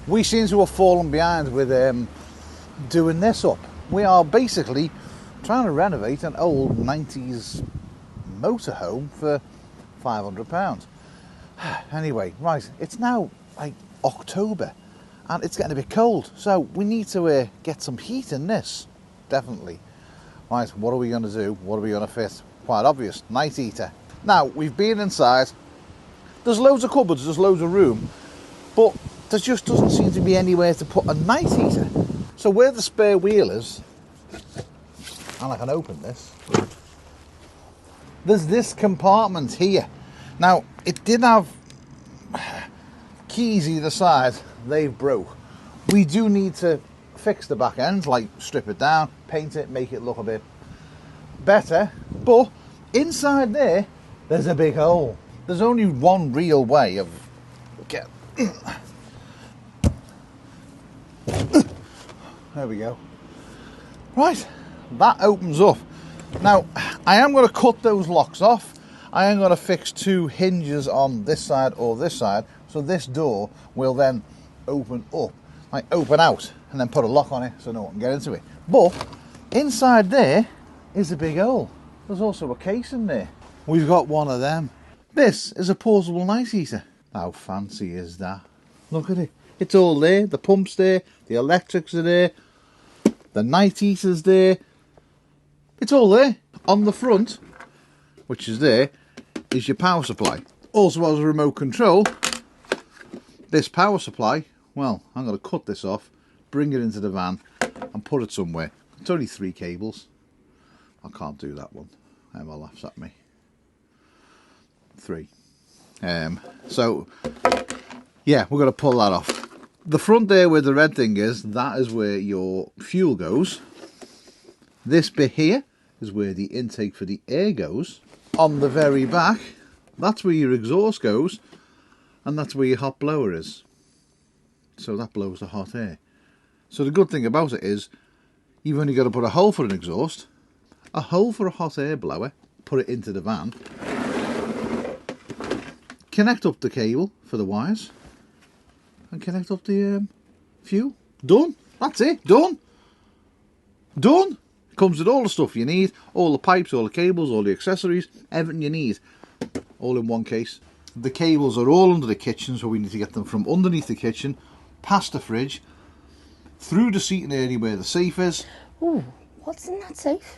We seem to have fallen behind with doing this up. We are basically trying to renovate an old 90s motorhome for £500. Anyway, right, it's now like October and it's getting a bit cold, so we need to get some heat in this, definitely. Right, what are we going to do? What are we going to fit? Quite obvious, night heater. Now, we've been inside, there's loads of cupboards, there's loads of room, but there just doesn't seem to be anywhere to put a night heater. So where the spare wheel is, and I can open this, there's this compartment here. Now, it did have keys either side, they've broke. We do need to fix the back end, like strip it down, paint it, make it look a bit better, but inside there's a big hole. There's only one real way of get. There we go. Right, that opens up. Now, I am going to cut those locks off. I am going to fix 2 hinges on this side or this side, so this door will then open up, like open out, and then put a lock on it so no one can get into it. But inside there is a big hole. There's also a case in there. We've got one of them. This is a portable night heater. How fancy is that? Look at it. It's all there. The pump's there. The electrics are there. The night heater's there. It's all there. On the front, which is there, is your power supply. Also has a remote control. This power supply, well, I'm going to cut this off, bring it into the van and put it somewhere. It's only 3 cables. I can't do that one. Emma laughs at me. 3. So, yeah, we're going to pull that off. The front there where the red thing is, that is where your fuel goes. This bit here is where the intake for the air goes. On the very back, that's where your exhaust goes, and that's where your hot blower is. So that blows the hot air. So the good thing about it is, you've only got to put a hole for an exhaust, a hole for a hot air blower, put it into the van, connect up the cable for the wires, and connect up the fuel. Done. That's it. Done. Done. Comes with all the stuff you need, all the pipes, all the cables, all the accessories, everything you need, all in one case. The cables are all under the kitchen, so we need to get them from underneath the kitchen, past the fridge, through the seating area where the safe is. Ooh, what's in that safe?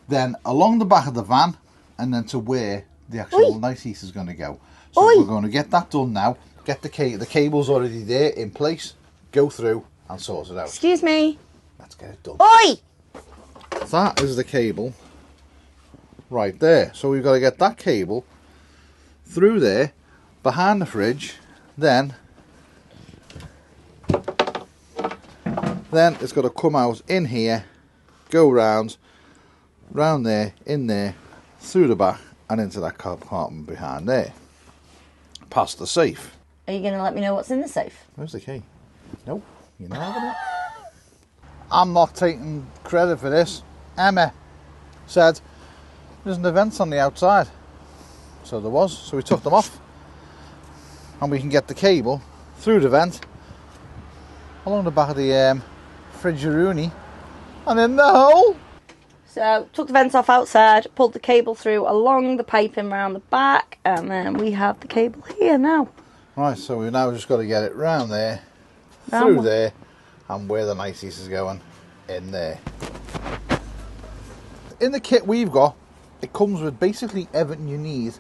Then along the back of the van, and then to where the actual night heater is going to go. So we're going to get that done now. Get the cable's already there in place. Go through and sort it out. Excuse me. Let's get it done. Oi! That is the cable right there. So we've got to get that cable through there, behind the fridge, then it's got to come out in here, go round there, in there, through the back and into that compartment behind there, past the safe. Are you going to let me know what's in the safe? Where's the key? Nope, you're not having it. I'm not taking credit for this. Emma said there's an event on the outside. So there was, so we took them off. And we can get the cable through the vent, along the back of the fridgeroonie, and in the hole. So, took the vents off outside, pulled the cable through along the piping round the back, and then we have the cable here now. Right, so we've now just got to get it round there, through there, and where the night heater's going, in there. In the kit we've got, it comes with basically everything you need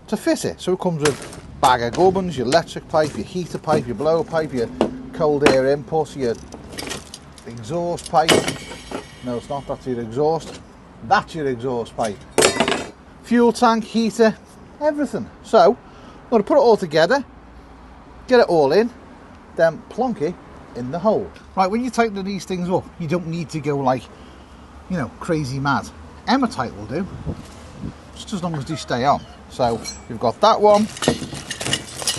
to fit it. So it comes with a bag of gubbins, your electric pipe, your heater pipe, your blower pipe, your cold air input, your exhaust pipe. No, it's not, that's your exhaust. That's your exhaust pipe. Fuel tank, heater, everything. So, I'm going to put it all together, get it all in, then plonk it in the hole. Right, when you tighten these things up, you don't need to go like, you know, crazy mad. Emmetite will do, just as long as they stay on. So, we've got that one.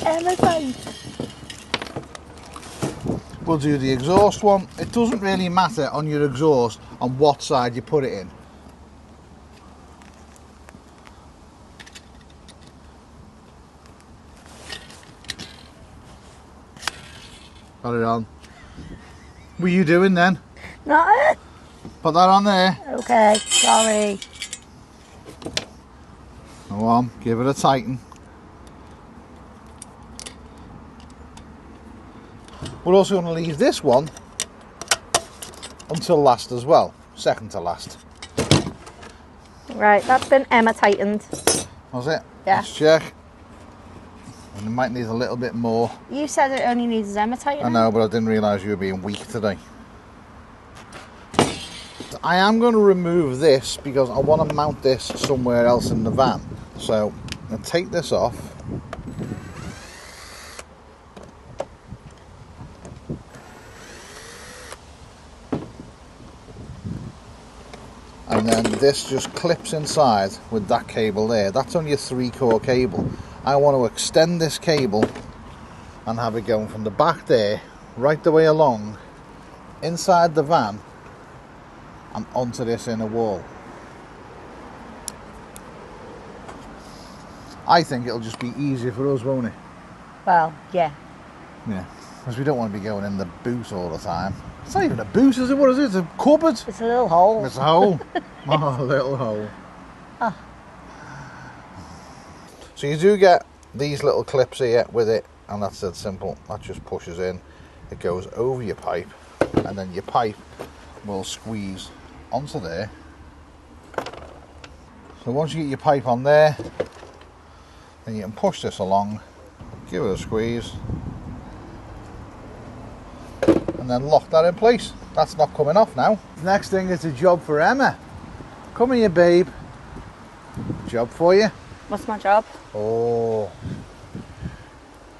Emmetite. We'll do the exhaust one. It doesn't really matter on your exhaust on what side you put it in. Got it on. What are you doing then? No. Put that on there. Okay, sorry. Go on, give it a tighten. We're also going to leave this one until last as well. Second to last. Right, that's been Emma tightened. Was it? Yeah. Let's check. And it might need a little bit more. You said it only needs Emma tightening. I know, but I didn't realise you were being weak today. I am going to remove this because I want to mount this somewhere else in the van. So I'm going to take this off. And then this just clips inside with that cable there. That's only a 3-core cable. I want to extend this cable and have it going from the back there right the way along inside the van and onto this inner wall. I think it'll just be easier for us, won't it? Well, yeah. Yeah, because we don't want to be going in the boot all the time. It's not even a boot, is it? What is it? It's a cupboard. It's a little hole. It's a hole. Oh, a little hole. Oh. So you do get these little clips here with it, and that's that simple. That just pushes in. It goes over your pipe, and then your pipe will squeeze onto there. So once you get your pipe on there, then you can push this along, give it a squeeze, and then lock that in place. That's not coming off now. Next thing is a job for Emma. Come here, babe. Job for you. What's my job? Oh,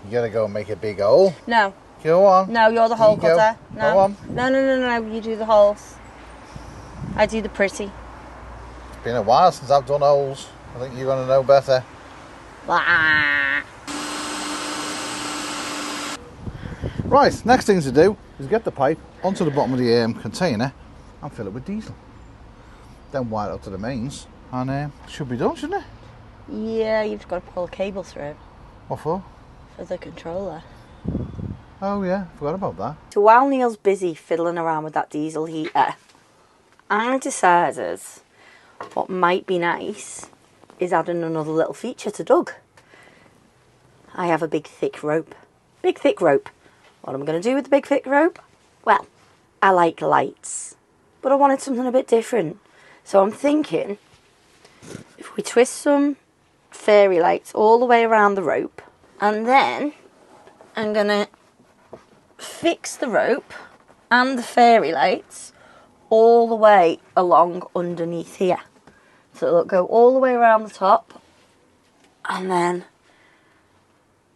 you gotta go and make a big hole. No. Go on. No, you're the hole You go. cutter. No. Go on. No. You do the holes. I do the pretty. It's been a while since I've done holes. I think you're gonna know better. Blah. Right, next thing to do is get the pipe onto the bottom of the container and fill it with diesel. Then wire it up to the mains, and it should be done, shouldn't it? Yeah, you've got to pull a cable through What for? for the controller. Oh yeah, forgot about that. So while Neil's busy fiddling around with that diesel heater, I decided what might be nice is adding another little feature to Doug. I have a big thick rope. Big thick rope. What am I going to do with the big thick rope? Well, I like lights, but I wanted something a bit different. So I'm thinking, if we twist some fairy lights all the way around the rope, and then I'm going to fix the rope and the fairy lights all the way along underneath here. So it'll go all the way around the top, and then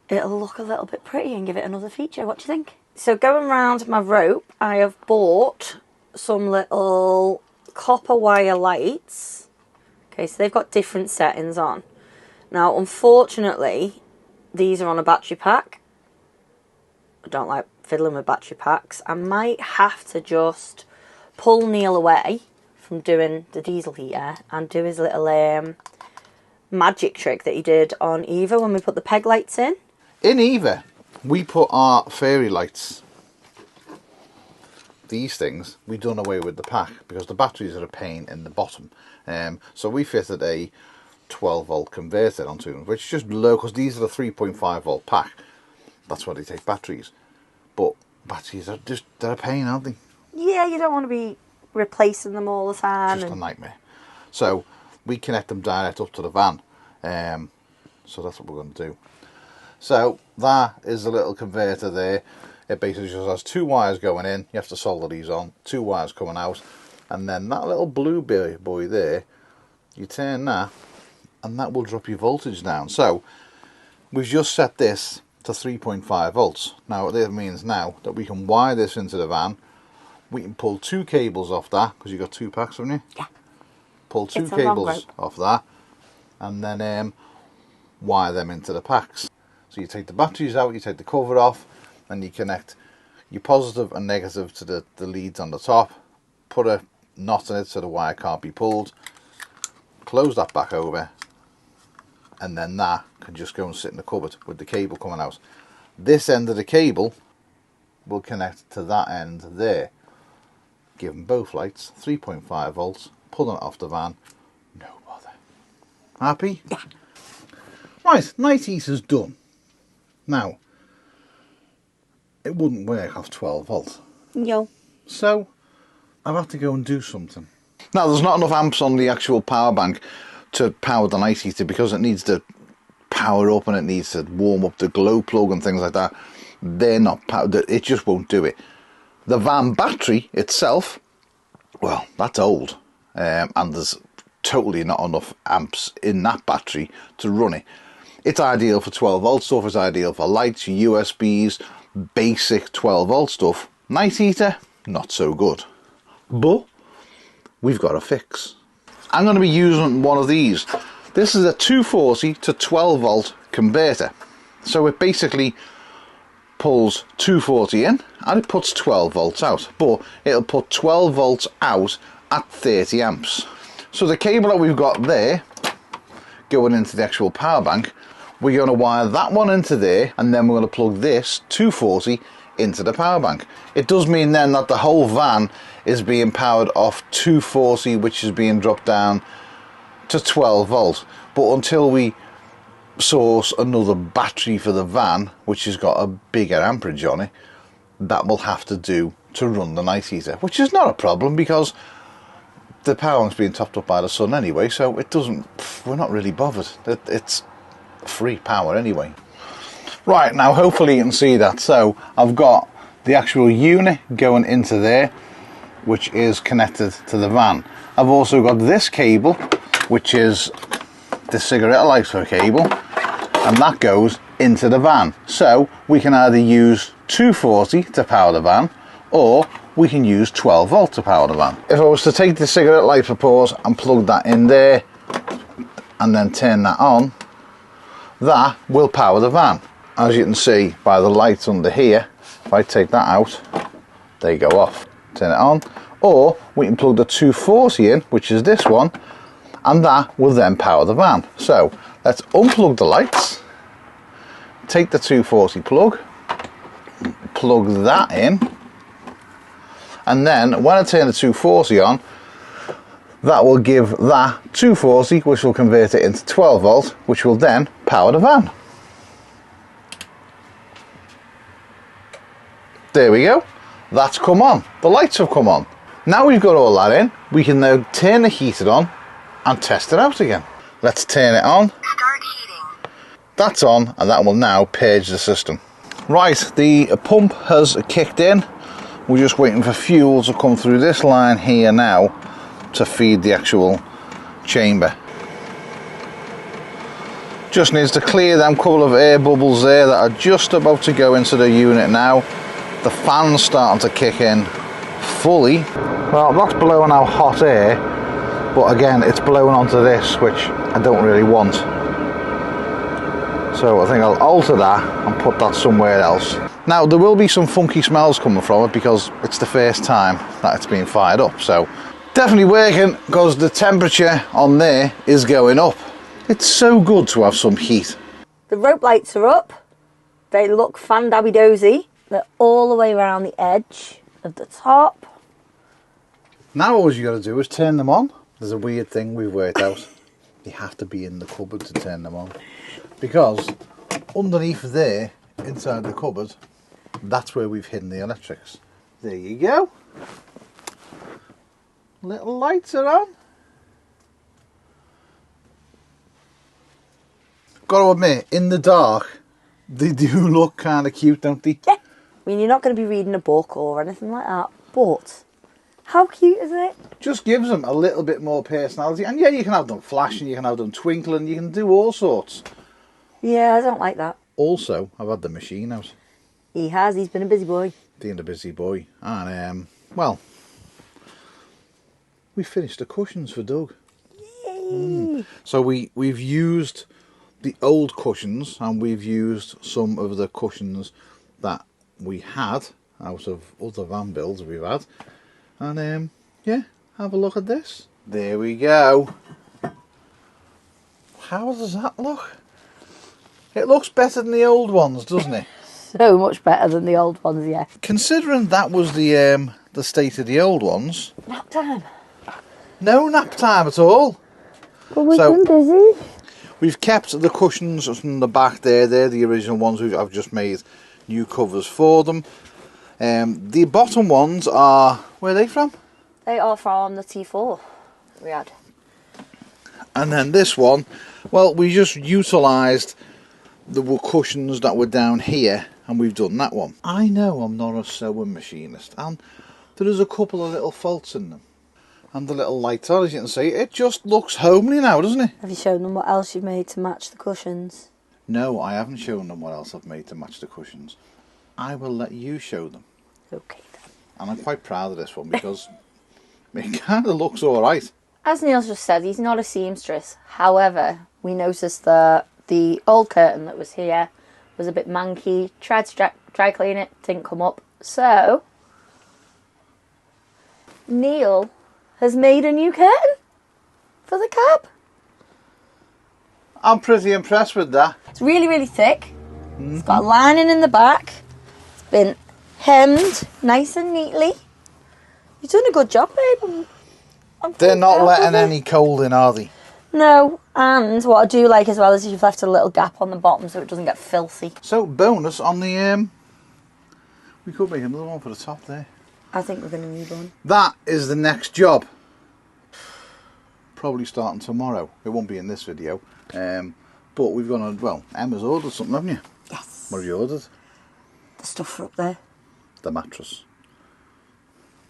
it'll look a little bit pretty and give it another feature. What do you think? So going around my rope, I have bought some little copper wire lights. Okay, so they've got different settings on. Now, unfortunately, these are on a battery pack. I don't like fiddling with battery packs. I might have to just pull Neil away from doing the diesel heater and do his little magic trick that he did on Eva when we put the peg lights in. In Eva, we put our fairy lights, these things, we done away with the pack because the batteries are a pain in the bottom. So we fitted a 12 volt converter onto them, which is just low because these are the 3.5 volt pack. That's why they take batteries. But batteries are just, they're a pain, aren't they? Yeah, you don't want to be replacing them all the time. Just a nightmare. So we connect them direct up to the van. So that's what we're going to do. So that is the little converter there. It basically just has 2 wires going in. You have to solder these on. 2 wires coming out. And then that little blue boy there, you turn that and that will drop your voltage down. So we've just set this to 3.5 volts. Now what that means now that we can wire this into the van. We can pull 2 cables off that because you've got 2 packs, haven't you? Yeah. Pull 2 cables off that and then wire them into the packs. So you take the batteries out, you take the cover off, and you connect your positive and negative to the leads on the top. Put a knot in it so the wire can't be pulled. Close that back over, and then that can just go and sit in the cupboard with the cable coming out. This end of the cable will connect to that end there. Give them both lights, 3.5 volts, pulling it off the van, no bother. Happy? Yeah. Right, night heater's done. Now, it wouldn't work off 12 volts. No. So, I've had to go and do something. Now, there's not enough amps on the actual power bank to power the night heater because it needs to power up and it needs to warm up the glow plug and things like that. They're not powered, it just won't do it. The van battery itself, well, that's old, and there's totally not enough amps in that battery to run it. It's ideal for 12 volt stuff, it's ideal for lights, USBs, basic 12 volt stuff. Night heater, not so good. But we've got a fix. I'm going to be using one of these. This is a 240 to 12 volt converter. So it basically pulls 240 in and it puts 12 volts out. But it'll put 12 volts out at 30 amps. So the cable that we've got there going into the actual power bank, we're going to wire that one into there and then we're going to plug this 240 into the power bank. It does mean then that the whole van is being powered off 240, which is being dropped down to 12 volt. But until we source another battery for the van, which has got a bigger amperage on it, that will have to do to run the night heater, which is not a problem because the power bank's being topped up by the sun anyway, so it doesn't, we're not really bothered. It's free power anyway. Right, now hopefully you can see that. So I've got the actual unit going into there, which is connected to the van. I've also got this cable, which is the cigarette lighter cable, and that goes into the van. So we can either use 240 to power the van, or we can use 12 volt to power the van. If I was to take the cigarette lighter port and plug that in there, and then turn that on, that will power the van. As you can see by the lights under here, if I take that out, they go off. Turn it on. Or we can plug the 240 in, which is this one, and that will then power the van. So let's unplug the lights, take the 240 plug, plug that in, and then when I turn the 240 on, that will give that 240, which will convert it into 12 volt, which will then power the van. There we go. That's come on. The lights have come on. Now we've got all that in, we can now turn the heater on and test it out again. Let's turn it on. Start heating. That's on, and that will now purge the system. Right, the pump has kicked in. We're just waiting for fuel to come through this line here now to feed the actual chamber. Just needs to clear them couple of air bubbles there that are just about to go into the unit now. The fan's starting to kick in fully. Well, that's blowing out hot air, but again, it's blowing onto this, which I don't really want. So I think I'll alter that and put that somewhere else. Now, there will be some funky smells coming from it because it's the first time that it's being fired up. So definitely working because the temperature on there is going up. It's so good to have some heat. The rope lights are up. They look fan-dabby-dozy. They're all the way around the edge of the top. Now all you got to do is turn them on. There's a weird thing we've worked out. You have to be in the cupboard to turn them on. Because underneath there, inside the cupboard, that's where we've hidden the electrics. There you go. Little lights are on. Got to admit, in the dark, they do look kind of cute, don't they? Yeah. I mean, you're not going to be reading a book or anything like that, but how cute is it? Just gives them a little bit more personality. And yeah, you can have them flashing, you can have them twinkling, you can do all sorts. Yeah, I don't like that. Also, I've had the machine out. He has, he's been a busy boy. Being a busy boy. And, well, we finished the cushions for Doug. Yay! So we've used the old cushions and we've used some of the cushions that we had out of other van builds we've had. And, yeah, have a look at this. There we go. How does that look? It looks better than the old ones, doesn't it? so much better than the old ones, yeah. Considering that was the state of the old ones. Nap time. No nap time at all. But we've So, been busy. We've kept the cushions from the back there. They're the original ones. I've just made new covers for them. The bottom ones are... Where are they from? They are from the T4 we had. And then this one, well, we just utilised the cushions that were down here and we've done that one. I know I'm not a sewing machinist and there is a couple of little faults in them. And the little lights on, as you can see, it just looks homely now, doesn't it? Have you shown them what else you've made to match the cushions? No, I haven't shown them what else I've made to match the cushions. I will let you show them. Okay then. And I'm quite proud of this one because it kind of looks alright. As Neil's just said, he's not a seamstress. However, we noticed that the old curtain that was here was a bit manky. Tried to dry clean it, didn't come up. So, Neil has made a new curtain for the cab. I'm pretty impressed with that. It's really, really thick. It's got a lining in the back. It's been hemmed nice and neatly. You've done a good job, babe. I'm They're not proud letting of it. any cold in, are they? No, and what I do like as well is you've left a little gap on the bottom so it doesn't get filthy. So, bonus on the... we could make another one for the top there. I think we're going to need one. That is the next job. Probably starting tomorrow. It won't be in this video. But we've gone, well, Emma's ordered something, haven't you? Yes. What have you ordered? The stuff for up there. The mattress.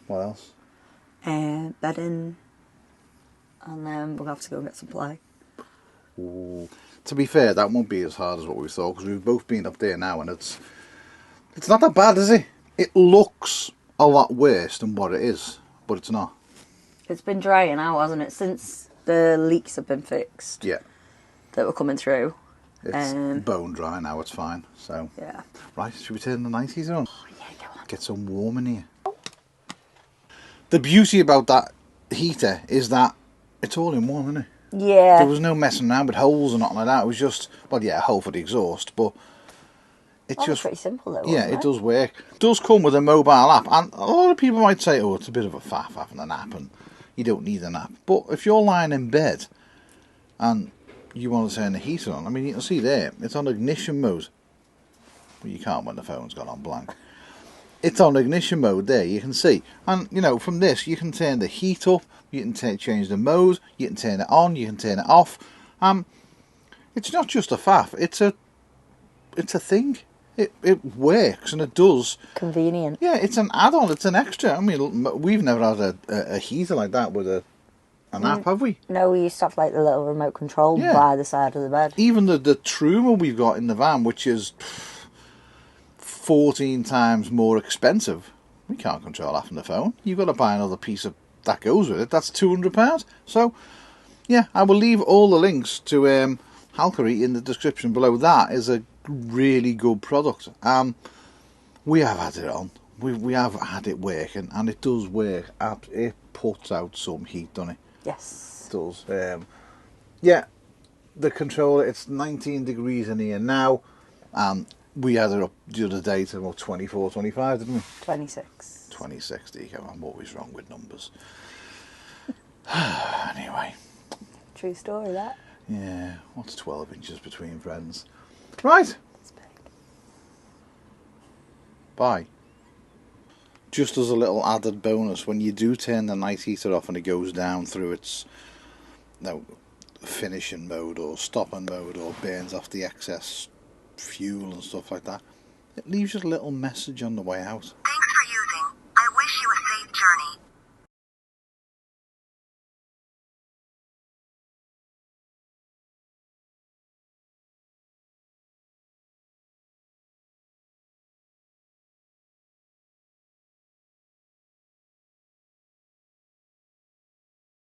What else? Bedding. And then we'll have to go and get some ply. Ooh. To be fair, that won't be as hard as what we thought because we've both been up there now and it's not that bad, is it? It looks a lot worse than what it is, but it's not. It's been drying out, hasn't it? Since the leaks have been fixed. Yeah. That were coming through. It's bone dry now, it's fine. So, yeah. Right, should we turn the night heater on? Oh, yeah, go on. Get some warm in here. The beauty about that heater is that it's all in one, isn't it? Yeah. There was no messing around with holes or nothing like that. It was just, well, yeah, a hole for the exhaust, but it's just pretty simple though. Yeah, it does work. It does come with a mobile app, and a lot of people might say, "Oh, it's a bit of a faff having an app, and you don't need an app." But if you're lying in bed and you want to turn the heater on, I mean, you can see there it's on ignition mode. Well, you can't when the phone's gone on blank. It's on ignition mode there, you can see. And, you know, from this, you can turn the heat up, you can change the mode, you can turn it on, you can turn it off. It's not just a faff, it's a thing. It works, and it does. Convenient. Yeah, it's an add-on, it's an extra. I mean, we've never had a heater like that with an app, have we? No, we used to have like the little remote control by the side of the bed. Even the Truma we've got in the van, which is 14 times more expensive, we can't control that from the phone. You've got to buy another piece of that goes with it. That's £200. So, yeah, I will leave all the links to Halcory in the description below. That is a really good product. We have had it on. We have had it working, and it does work. It puts out some heat, doesn't it? Yes. It does. Yeah, the controller, it's 19 degrees in here now. We had it up the other day to about 24, 25, didn't we? 26. 26, there you go. I'm always wrong with numbers. Anyway. True story, that. Yeah, what's 12 inches between friends? Right. It's big. Bye. Just as a little added bonus, when you do turn the night heater off and it goes down through its finishing mode or stopping mode or burns off the excess fuel and stuff like that, it leaves you a little message on the way out.